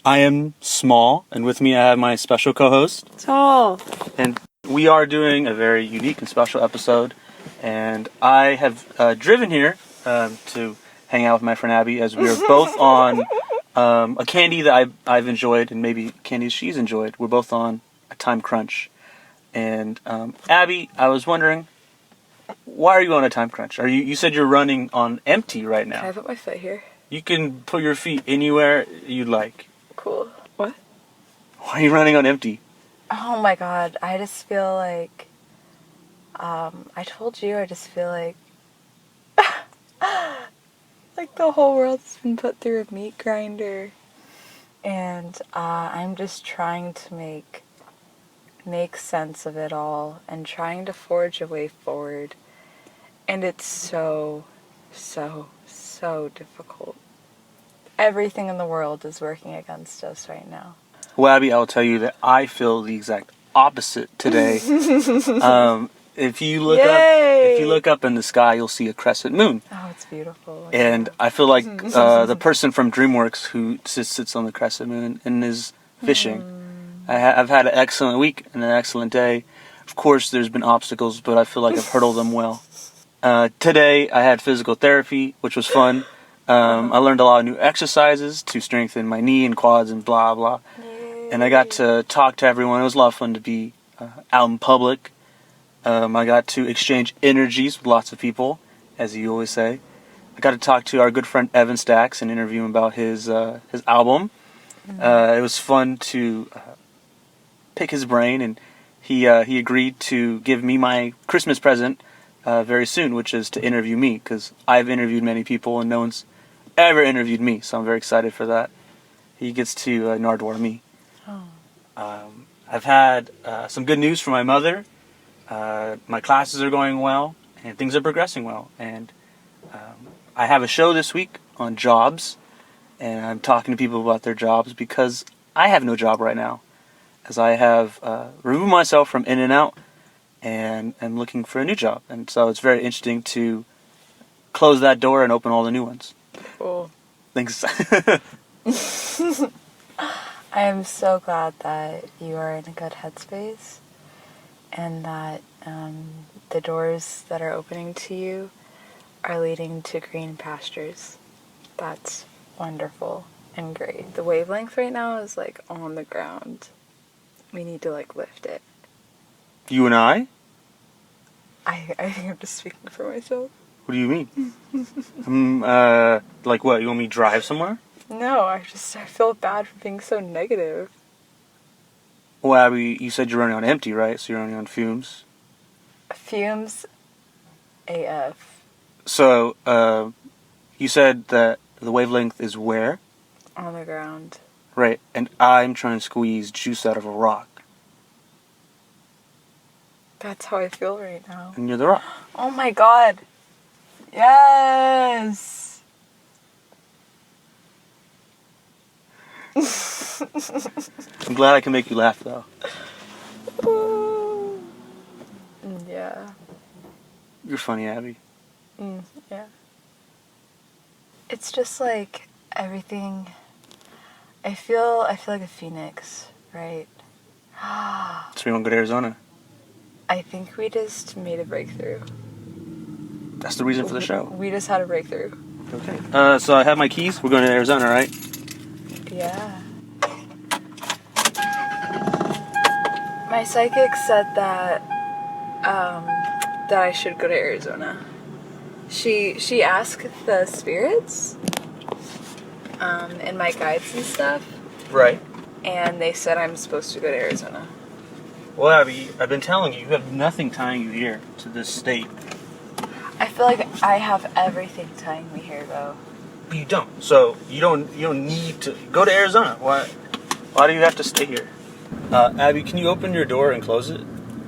I am Small, and with me I have my special co-host. Tall. And we are doing a very unique and special episode. And I have driven here to hang out with my friend Abby, as we are both on a candy that I've enjoyed, and maybe candies she's enjoyed. We're both on a time crunch. And Abby, I was wondering, why are you on a time crunch? You said you're running on empty right now. Can I put my foot here? You can put your feet anywhere you'd like. Cool. What? Why are you running on empty? Oh my god, I just feel like... I told you, I just feel like... like the whole world's been put through a meat grinder. And I'm just trying to make sense of it all and trying to forge a way forward. And it's so difficult. Everything in the world is working against us right now. Well, Abby, I'll tell you that I feel the exact opposite today. If you look up in the sky, you'll see a crescent moon. Oh, it's beautiful. And I feel like the person from DreamWorks who sits on the crescent moon and is fishing. I've had an excellent week and an excellent day. Of course, there's been obstacles, but I feel like I've hurdled them well. Today, I had physical therapy, which was fun. I learned a lot of new exercises to strengthen my knee and quads and blah, blah. And I got to talk to everyone. It was a lot of fun to be out in public. I got to exchange energies with lots of people, as you always say. I got to talk to our good friend Evan Stacks and interview him about his album. It was fun to pick his brain, and he agreed to give me my Christmas present very soon, which is to interview me, because I've interviewed many people and no one's ever interviewed me, so I'm very excited for that. He gets to Nardwar me. I've had some good news from my mother. My classes are going well, and things are progressing well. And I have a show this week on jobs, and I'm talking to people about their jobs because I have no job right now, as I have removed myself from In-N-Out and I'm looking for a new job. And so it's very interesting to close that door and open all the new ones. Cool. Thanks. I am so glad that you are in a good headspace and that the doors that are opening to you are leading to green pastures. That's wonderful and great. The wavelength right now is like on the ground. We need to like lift it. You and I? I think I'm just speaking for myself. What do you mean? Like what? You want me to drive somewhere? No, I feel bad for being so negative. Well, Abby, you said you're running on empty, right? So you're running on fumes. Fumes AF. So, you said that the wavelength is where? On the ground. Right, and I'm trying to squeeze juice out of a rock. That's how I feel right now. And you're the rock. Oh my god. Yes! I'm glad I can make you laugh, though. Yeah. You're funny, Abby. Yeah. It's just like everything. I feel like a phoenix, right? So we want to go to Arizona. I think we just made a breakthrough. That's the reason for the show. We just had a breakthrough. Okay. So I have my keys. We're going to Arizona, right? Yeah. My psychic said that I should go to Arizona. She asked the spirits and my guides and stuff. Right. And they said I'm supposed to go to Arizona. Well, Abby, I've been telling you have nothing tying you here to this state. I feel like I have everything tying me here, though. But you don't. So you don't need to go to Arizona. Why do you have to stay here? Abby, can you open your door and close it?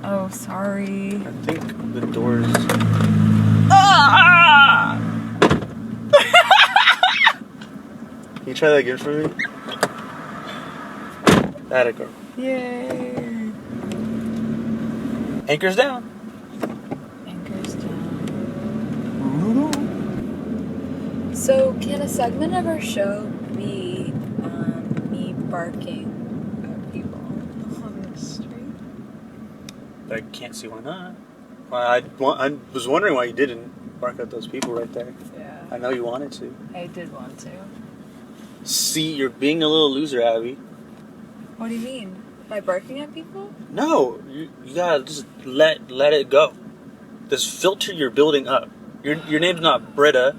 Oh, sorry. I think the door's... Ah! Can you try that again for me? That'll go. Yay. Anchor's down. Anchor's down. So, can a segment of our show be me barking at people on the street. But I can't see why not. Well, I was wondering why you didn't bark at those people right there. Yeah. I know you wanted to. I did want to. See, you're being a little loser, Abby. What do you mean? By barking at people? No, you gotta just let it go. This filter you're building up. Your name's not Britta.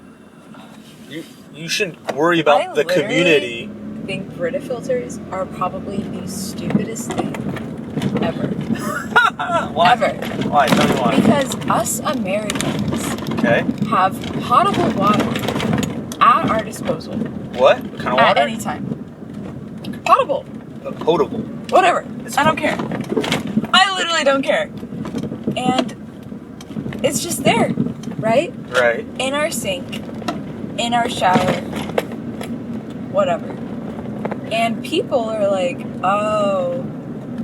You shouldn't worry about the community. I think Brita filters are probably the stupidest thing ever. Why? Ever. Why? Tell me why. Because us Americans Okay. have potable water at our disposal. What? What kind of At water? any time. Potable. Potable. Whatever. It's I don't care. I literally don't care. And it's just there, right? Right. In our sink, in our shower, whatever. And people are like, oh,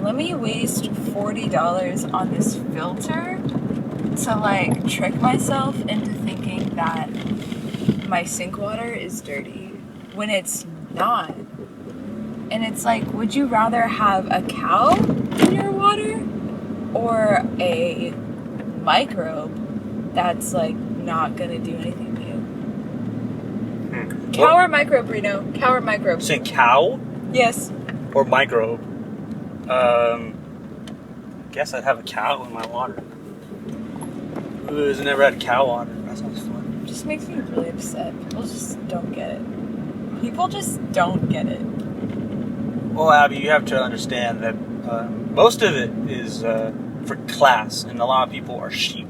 let me waste $40 on this filter to like trick myself into thinking that my sink water is dirty when it's not. And it's like, would you rather have a cow in your water or a microbe that's like not gonna do anything to you? Cow or microbe, Reno? Cow or microbe? Saying cow Yes. or microbe? Guess I'd have a cow in my water. Who has never had cow water? That sounds fun. It just makes me really upset. People just don't get it. People just don't get it. Well, Abby, you have to understand that most of it is for class, and a lot of people are sheep.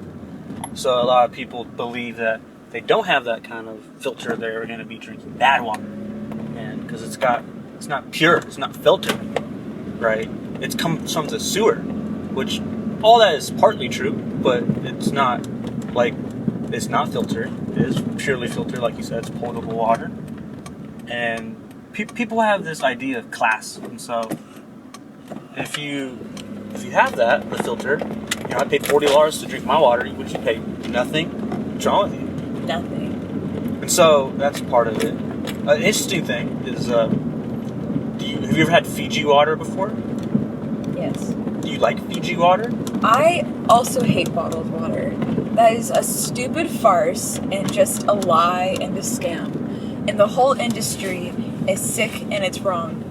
So a lot of people believe that they don't have that kind of filter, they're going to be drinking bad water, and because it's not pure, it's not filtered, right? It comes from the sewer, which all that is partly true, but it's not like it's not filtered. It is purely filtered, like you said. It's potable water, and people have this idea of class, and so if you have that, the filter, I paid $40 to drink my water. Would you pay nothing? What's wrong with you? Nothing. And so that's part of it. An interesting thing is, have you ever had Fiji water before? Yes. Do you like Fiji water? I also hate bottled water. That is a stupid farce and just a lie and a scam. And the whole industry is sick and it's wrong.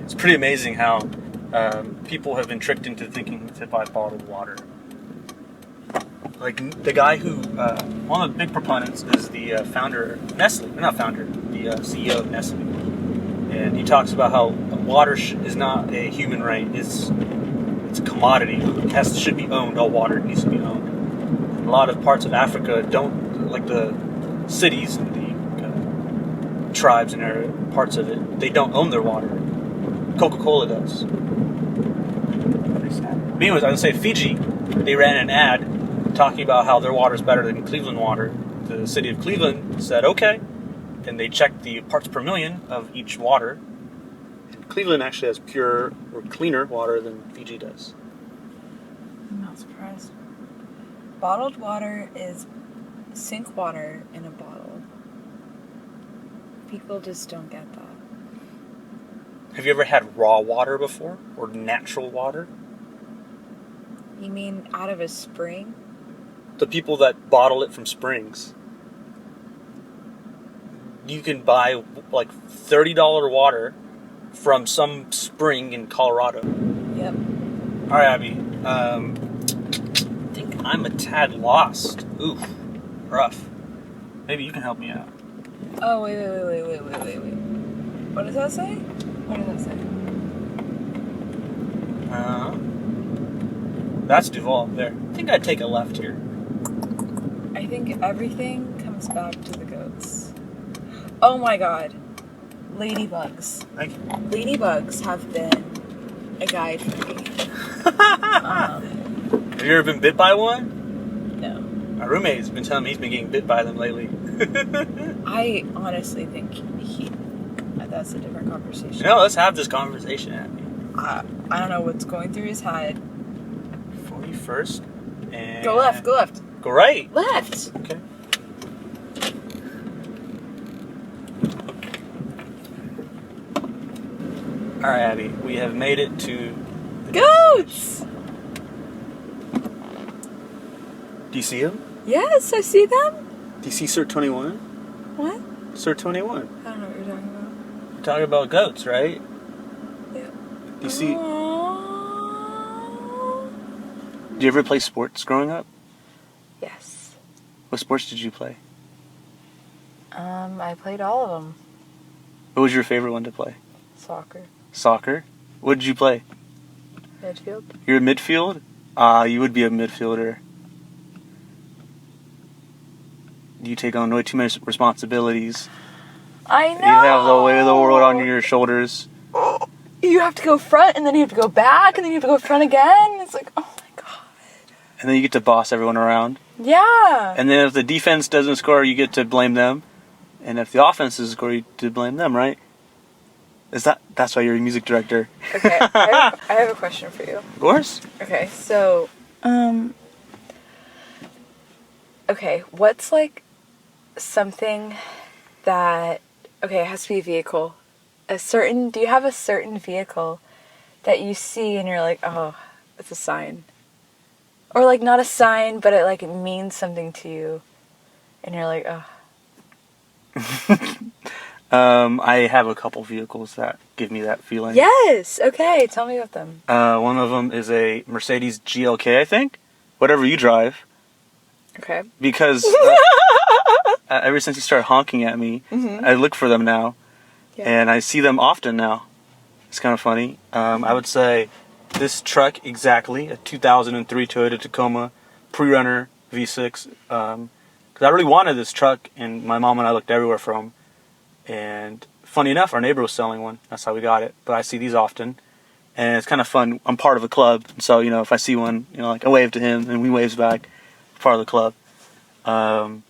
It's pretty amazing how people have been tricked into thinking to buy bottled water. Like the guy who, one of the big proponents is the founder of Nestle. Not founder, the CEO of Nestle. And he talks about how water is not a human right. It's a commodity. It should be owned. All water needs to be owned. A lot of parts of Africa don't, like the cities and the tribes and parts of it, they don't own their water. Coca-Cola does. Anyways, I would say Fiji, they ran an ad talking about how their water is better than Cleveland water. The city of Cleveland said, okay. And they checked the parts per million of each water. And Cleveland actually has pure or cleaner water than Fiji does. I'm not surprised. Bottled water is sink water in a bottle. People just don't get that. Have you ever had raw water before? Or natural water? You mean out of a spring? The people that bottle it from springs. You can buy like $30 water from some spring in Colorado. Yep. All right, Abby. I think I'm a tad lost. Oof. Rough. Maybe you can help me out. Oh, wait. What does that say? What does that say? That's Duval there. I think I'd take a left here. I think everything comes back to the goats. Oh my god. Ladybugs. Thank you. Ladybugs have been a guide for me. Have you ever been bit by one? No. My roommate's been telling me he's been getting bit by them lately. I honestly think that's a different conversation. No, let's have this conversation, Abby. I don't know what's going through his head. 41st and... Go left. Go right. Left! Okay. All right, Abby, we have made it to the Goats! Do you see him? Yes, I see them. Do you see Sir 21? What? Sir 21. I don't know what you're talking about. We're talking about goats, right? Yeah. Do you see? Aww. Did you ever play sports growing up? Yes. What sports did you play? I played all of them. What was your favorite one to play? Soccer. Soccer? What did you play? Midfield. You're a midfield? You would be a midfielder. You take on way too many responsibilities. I know. You have the weight of the world on your shoulders. You have to go front, and then you have to go back, and then you have to go front again. It's like, oh my god. And then you get to boss everyone around. Yeah. And then if the defense doesn't score, you get to blame them. And if the offense doesn't score, you get to blame them, right? That's why you're a music director. Okay, I have a question for you. Of course. Okay, so, okay, what's like something that, okay, it has to be a vehicle. Do you have a certain vehicle that you see and you're like, oh, it's a sign? Or like not a sign, but it like means something to you. And you're like, oh. I have a couple vehicles that give me that feeling. Yes! Okay, tell me about them. One of them is a Mercedes GLK, I think. Whatever you drive. Okay. Because ever since you started honking at me, I look for them now. Yeah. And I see them often now. It's kind of funny. I would say this truck exactly, a 2003 Toyota Tacoma pre-runner V6. Because I really wanted this truck, and my mom and I looked everywhere for them. And funny enough, our neighbor was selling one. That's how we got it. But I see these often. And it's kind of fun. I'm part of a club. So, if I see one, like I wave to him and he waves back. Part of the club. And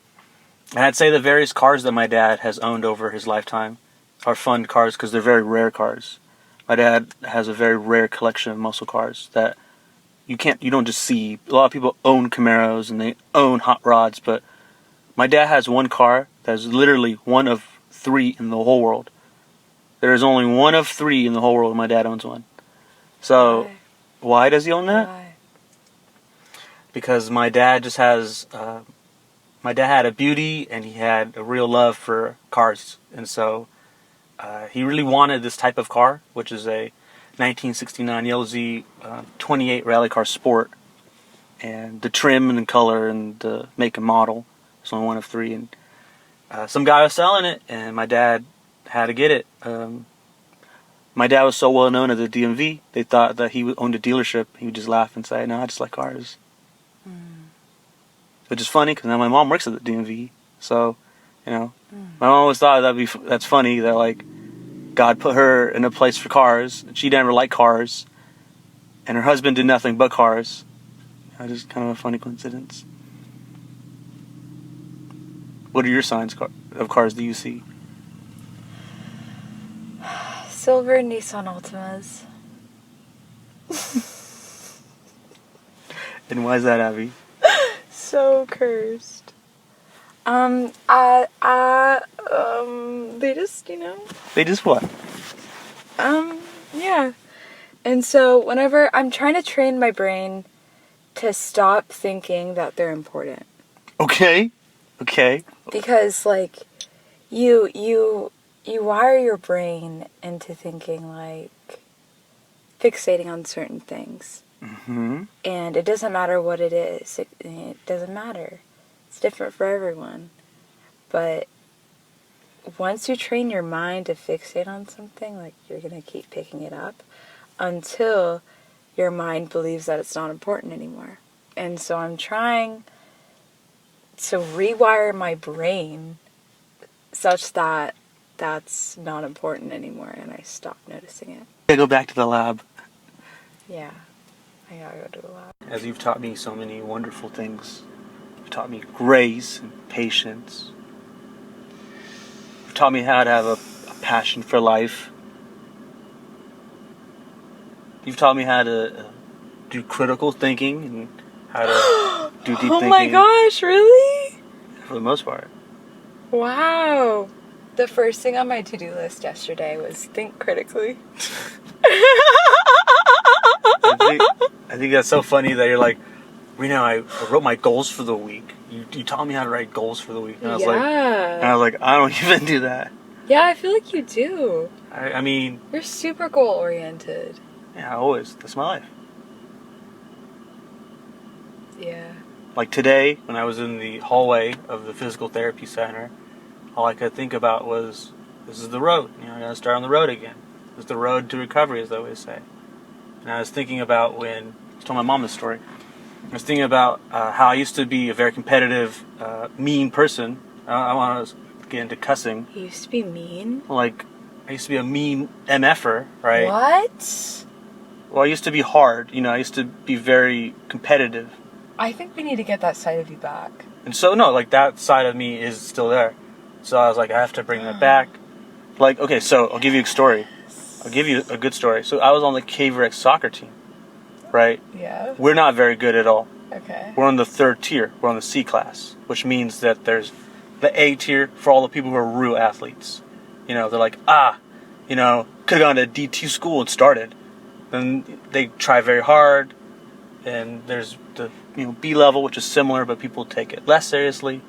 I'd say the various cars that my dad has owned over his lifetime are fun cars because they're very rare cars. My dad has a very rare collection of muscle cars that you don't just see. A lot of people own Camaros and they own hot rods, but my dad has one car that is literally one of 3 in the whole world. There is only one of 3 in the whole world, and my dad owns one. So, why does he own that? Why? Because my dad just has, my dad had a beauty and he had a real love for cars. And so he really wanted this type of car, which is a 1969 LZ 28 Rally Car Sport. And the trim and the color and the make and model is only one of 3. And some guy was selling it and my dad had to get it. My dad was so well known at the DMV, they thought that he owned a dealership. He would just laugh and say, no, I just like cars. Which is funny because now my mom works at the DMV, so my mom always thought that's funny that like God put her in a place for cars. And she never liked cars, and her husband did nothing but cars. Just kind of a funny coincidence. What are your signs of cars do you see? Silver Nissan Altimas. And why is that, Abby? So cursed. They just, They just what? Yeah. And so whenever I'm trying to train my brain to stop thinking that they're important. Okay. Because like you wire your brain into thinking like fixating on certain things. Mm-hmm. And it doesn't matter what it is. It doesn't matter. It's different for everyone. But once you train your mind to fixate on something, like you're going to keep picking it up until your mind believes that it's not important anymore. And so I'm trying to rewire my brain such that that's not important anymore and I stop noticing it. I go back to the lab. Yeah. I gotta go to the lab. As you've taught me so many wonderful things. You've taught me grace and patience. You've taught me how to have a passion for life. You've taught me how to do critical thinking and how to do deep thinking. Oh my gosh, really? For the most part. Wow. The first thing on my to-do list yesterday was think critically. I think that's so funny that you're like, Reno, I wrote my goals for the week. You taught me how to write goals for the week. And I was like, I don't even do that. Yeah, I feel like you do. I mean... You're super goal-oriented. Yeah, always. That's my life. Yeah. Like today, when I was in the hallway of the physical therapy center, all I could think about was, this is the road. You know, I gotta start on the road again. It's the road to recovery, as they always say. And I was thinking about when I told my mom this story. I was thinking about how I used to be a very competitive, mean person. I want to get into cussing. You used to be mean? Like, I used to be a mean MFer, right? What? Well, I used to be hard. You know, I used to be very competitive. I think we need to get that side of you back. And so, no, like, that side of me is still there. So I was like, I have to bring that back. Like, okay, so I'll give you a story. I'll give you a good story. So I was on the KVRX soccer team, right? Yeah. We're not very good at all. Okay. We're on the 3rd tier. We're on the C class, which means that there's the A tier for all the people who are real athletes. You know, they're like, you know, could have gone to D2 school and started. Then they try very hard. And there's the B level, which is similar, but people take it less seriously.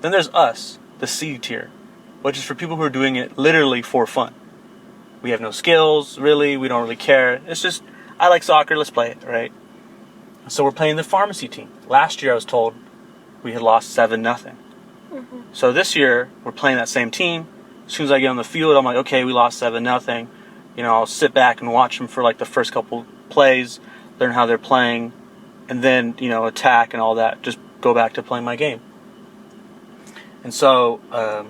Then there's us, the C tier, which is for people who are doing it literally for fun. We have no skills, really. We don't really care. It's just, I like soccer, let's play it, right? So we're playing the pharmacy team. Last year I was told we had lost 7-0. Mm-hmm. So this year we're playing that same team. As soon as I get on the field, I'm like, okay, we lost 7-0. You know, I'll sit back and watch them for like the first couple plays, learn how they're playing, and then, you know, attack and all that. Just go back to playing my game. And so, as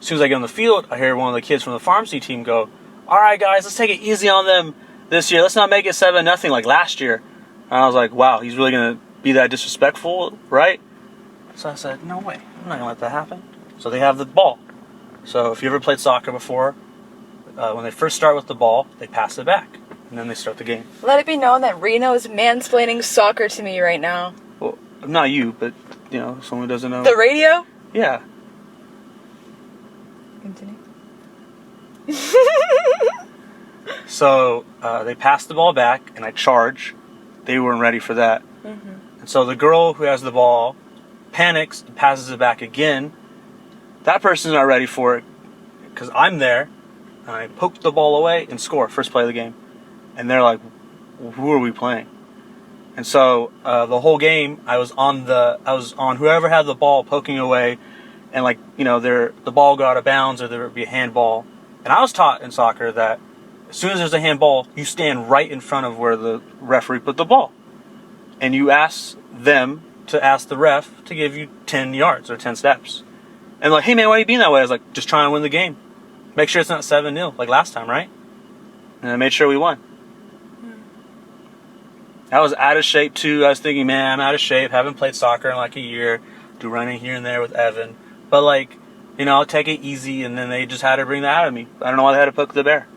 soon as I get on the field, I hear one of the kids from the pharmacy team go, all right, guys, let's take it easy on them this year. Let's not make it 7-0 like last year. And I was like, wow, he's really going to be that disrespectful, right? So I said, no way. I'm not going to let that happen. So they have the ball. So if you ever played soccer before, when they first start with the ball, they pass it back. And then they start the game. Let it be known that Reno is mansplaining soccer to me right now. Well, not you, but, you know, someone who doesn't know. The radio? Yeah. Continue. So they pass the ball back, and I charge. They weren't ready for that. Mm-hmm. And so the girl who has the ball panics and passes it back again. That person's not ready for it because I'm there. And I poke the ball away and score. First play of the game. And they're like, who are we playing? And so the whole game, I was on whoever had the ball poking away, and like, you know, the ball got out of bounds or there would be a handball. And I was taught in soccer that as soon as there's a handball, you stand right in front of where the referee put the ball, and you ask them to ask the ref to give you 10 yards or 10 steps. And like, hey man, why are you being that way? I was like, just trying to win the game. Make sure it's not 7-0 like last time, right? And I made sure we won. I was out of shape too. I was thinking, man, I'm out of shape. Haven't played soccer in like a year. Do running here and there with Evan. But like, you know, I'll take it easy. And then they just had to bring that out of me. I don't know why they had to poke the bear.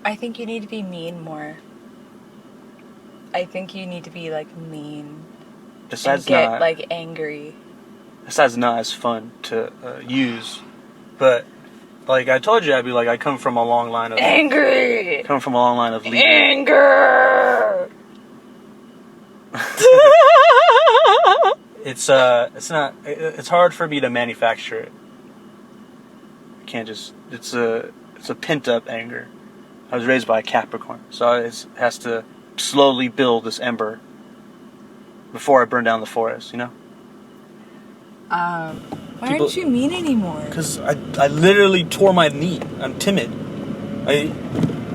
I think you need to be mean more. I think you need to be like mean. Besides and get not, like angry. Besides not as fun to use. But like I told you, I'd be like, I come from a long line of angry. Come from a long line of leaders. Anger. It's hard for me to manufacture it. I can't just. It's a pent up anger. I was raised by a Capricorn, so it has to slowly build this ember before I burn down the forest. You know. Why aren't you mean anymore? Because I literally tore my knee. I'm timid.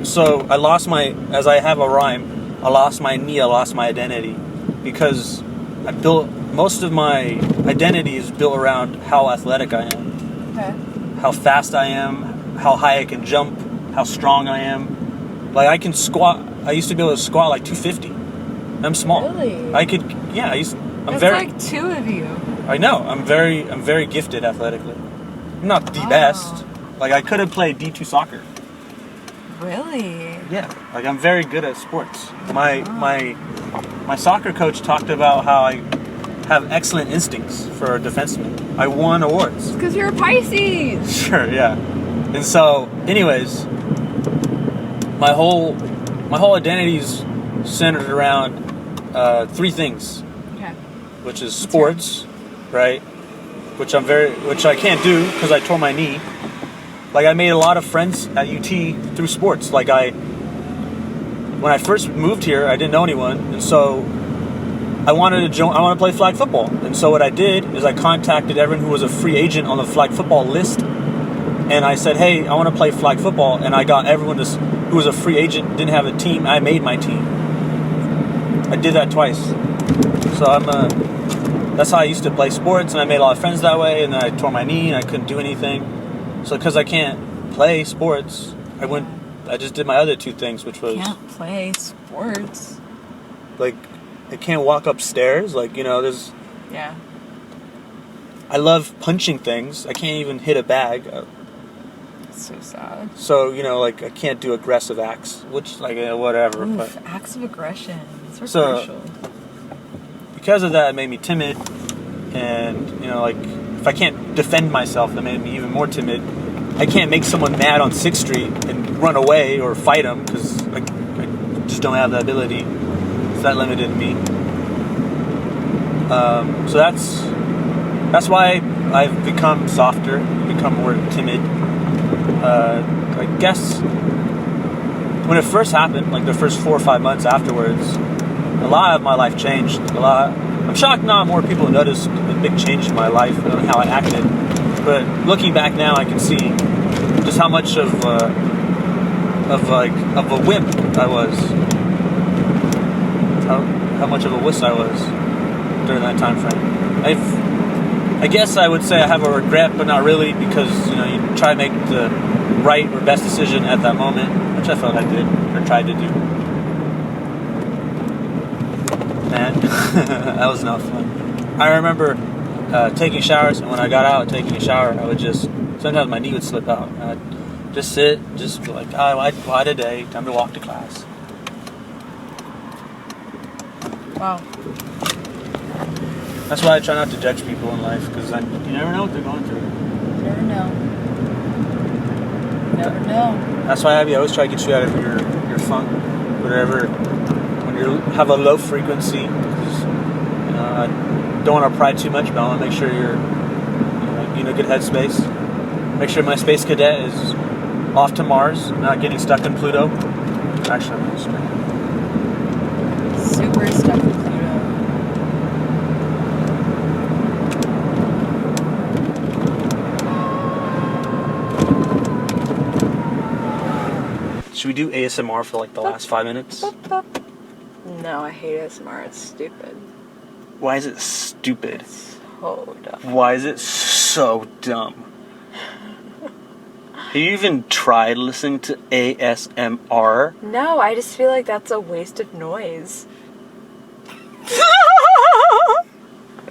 So I lost my, as I have a rhyme, I lost my knee, I lost my identity. Because I built, most of my identity is built around how athletic I am. Okay. How fast I am, how high I can jump, how strong I am. Like I can squat, I used to be able to squat like 250. I'm small. Really? I could, yeah, That's like two of you. I know. I'm very gifted athletically. I'm not the best. Like I could have played D2 soccer. Really? Yeah. Like I'm very good at sports. My soccer coach talked about how I have excellent instincts for a defenseman. I won awards. It's because you're a Pisces. Sure. Yeah. And so, anyways, my whole identity's centered around 3 things, Okay. which is sports, right? Which I can't do because I tore my knee. Like, I made a lot of friends at UT through sports. Like, when I first moved here, I didn't know anyone, and so I wanted to play flag football. And so what I did is I contacted everyone who was a free agent on the flag football list, and I said, hey, I want to play flag football. And I got everyone who was a free agent, didn't have a team. I made my team. I did that twice. So that's how I used to play sports, and I made a lot of friends that way. And then I tore my knee, and I couldn't do anything. So because I can't play sports, I just did my other 2 things, which was... Can't play sports. Like, I can't walk upstairs. Like, there's... Yeah. I love punching things. I can't even hit a bag. It's so sad. So, like, I can't do aggressive acts, which, like, whatever. Oof, but acts of aggression. These are So- crucial. because of that, it made me timid. And, like, if I can't defend myself, that made me even more timid. I can't make someone mad on 6th Street and run away or fight them because I just don't have that ability. So that limited me. So that's why I've become softer, become more timid. I guess when it first happened, like the first 4 or 5 months afterwards, a lot of my life changed. I'm shocked not more people noticed a big change in my life and how I acted. But looking back now, I can see just how much of a wimp I was. How much of a wuss I was during that time frame. I guess I would say I have a regret, but not really, because you try to make the right or best decision at that moment, which I felt I did or tried to do. Man, that was not fun. I remember taking showers, and when I got out taking a shower, I would sometimes my knee would slip out. I'd just sit, just be like, why today? Time to walk to class. Wow. That's why I try not to judge people in life, because you never know what they're going through. Never know. Never know. That's why I always try to get you out of your funk, whatever. When you have a low frequency, because I don't want to pry too much, but I want to make sure you're in a good headspace. Make sure my space cadet is off to Mars, not getting stuck in Pluto. Actually, I'm going straight. Super stuck in Pluto. Should we do ASMR for like the last 5 minutes? No, I hate ASMR. It's stupid. Why is it stupid? So dumb. Why is it so dumb? Have you even tried listening to ASMR? No, I just feel like that's a waste of noise.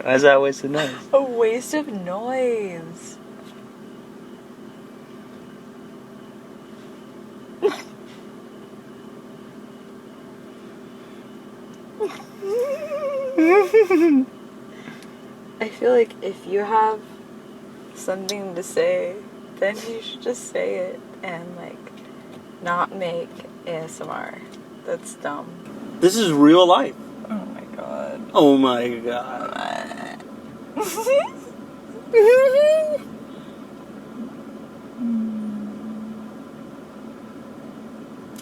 Why is that a waste of noise? A waste of noise. I feel like if you have something to say, then you should just say it and not make ASMR. That's dumb. This is real life. Oh my god. Oh my god.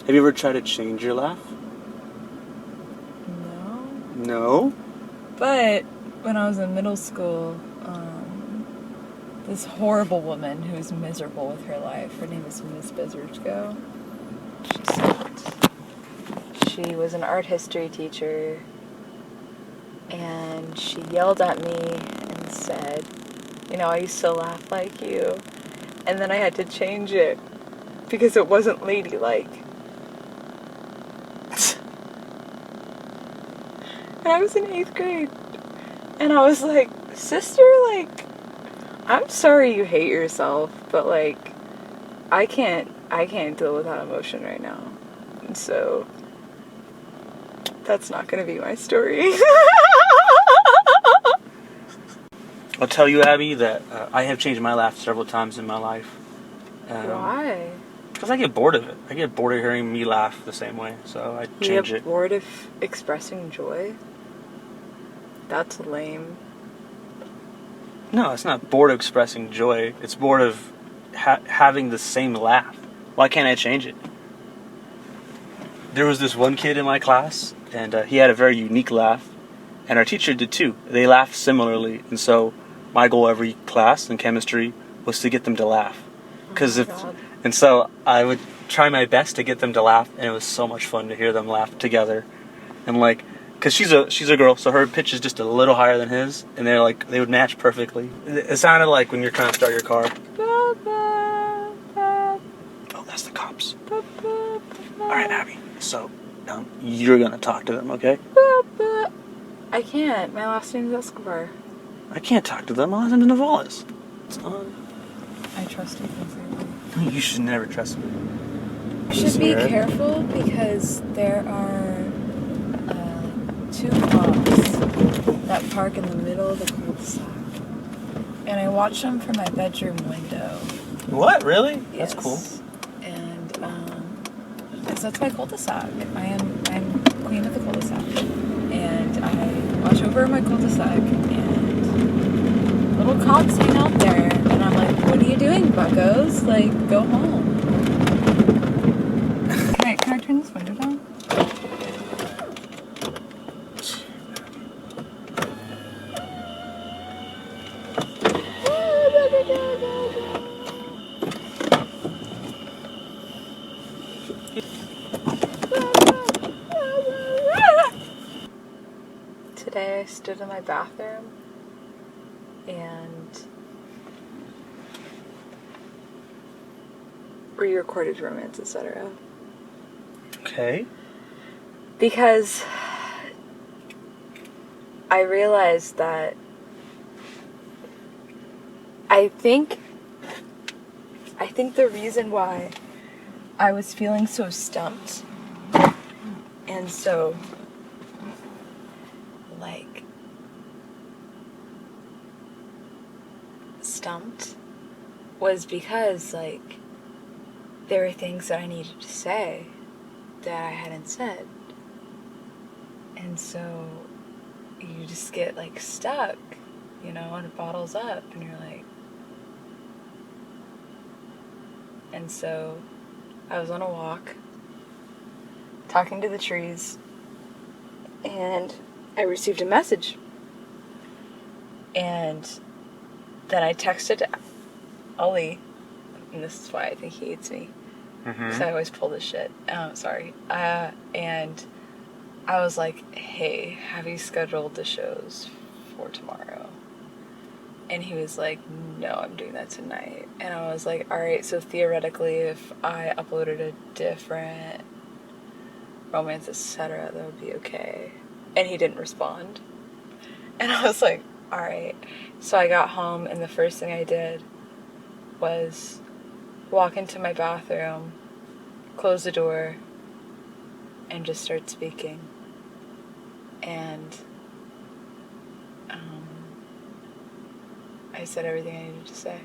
Have you ever tried to change your laugh? No. No? But when I was in middle school, this horrible woman who's miserable with her life, her name is Miss Bezerchko. She sucked. She was an art history teacher, and she yelled at me and said, I used to laugh like you, and then I had to change it because it wasn't ladylike. And I was in 8th grade, and I was like, sister, I'm sorry you hate yourself, but I can't deal with that emotion right now. And so that's not going to be my story. I'll tell you, Abby, that I have changed my laugh several times in my life. Why? Because I get bored of it. I get bored of hearing me laugh the same way, so I change You it. get bored of expressing joy? That's lame. No, it's not bored of expressing joy. It's bored of having the same laugh. Why can't I change it? There was this one kid in my class, and he had a very unique laugh, and our teacher did too. They laughed similarly, and so my goal every class in chemistry was to get them to laugh. And so I would try my best to get them to laugh, and it was so much fun to hear them laugh together. And like, because she's a girl, so her pitch is just a little higher than his, and they would match perfectly. It sounded like when you're trying to start your car. Oh, that's the cops. All right, Abby. So you're gonna talk to them, okay? I can't. My last name is Escobar. I can't talk to them. My last name's Navales. It's on. I trust you completely. You should never trust me. You should be careful because there are 2 cops that park in the middle of the cul-de-sac. And I watch them from my bedroom window. What? Really? Yes. That's cool. And so that's my cul-de-sac. I'm queen of the cul-de-sac. And I watch over my cul-de-sac and little cops hang out there. And I'm like, what are you doing, buckos? Like, go home. Can I turn this window down? Today I stood in my bathroom and re-recorded Romance, etc. Okay. Because I realized that I think the reason why I was feeling so stumped and so like stumped was because like there were things that I needed to say that I hadn't said. And so you just get like stuck, you know, and it bottles up and you're like. And so I was on a walk talking to the trees and I received a message. And then I texted Ollie, and this is why I think he hates me. Because I always pull this shit. Sorry. And I was like, hey, have you scheduled the shows for tomorrow? And he was like, no, I'm doing that tonight. And I was like, alright, so theoretically if I uploaded a different Romance, etc., that would be okay. And he didn't respond. And I was like, alright. So I got home and the first thing I did was walk into my bathroom, close the door, and just start speaking. And I said everything I needed to say.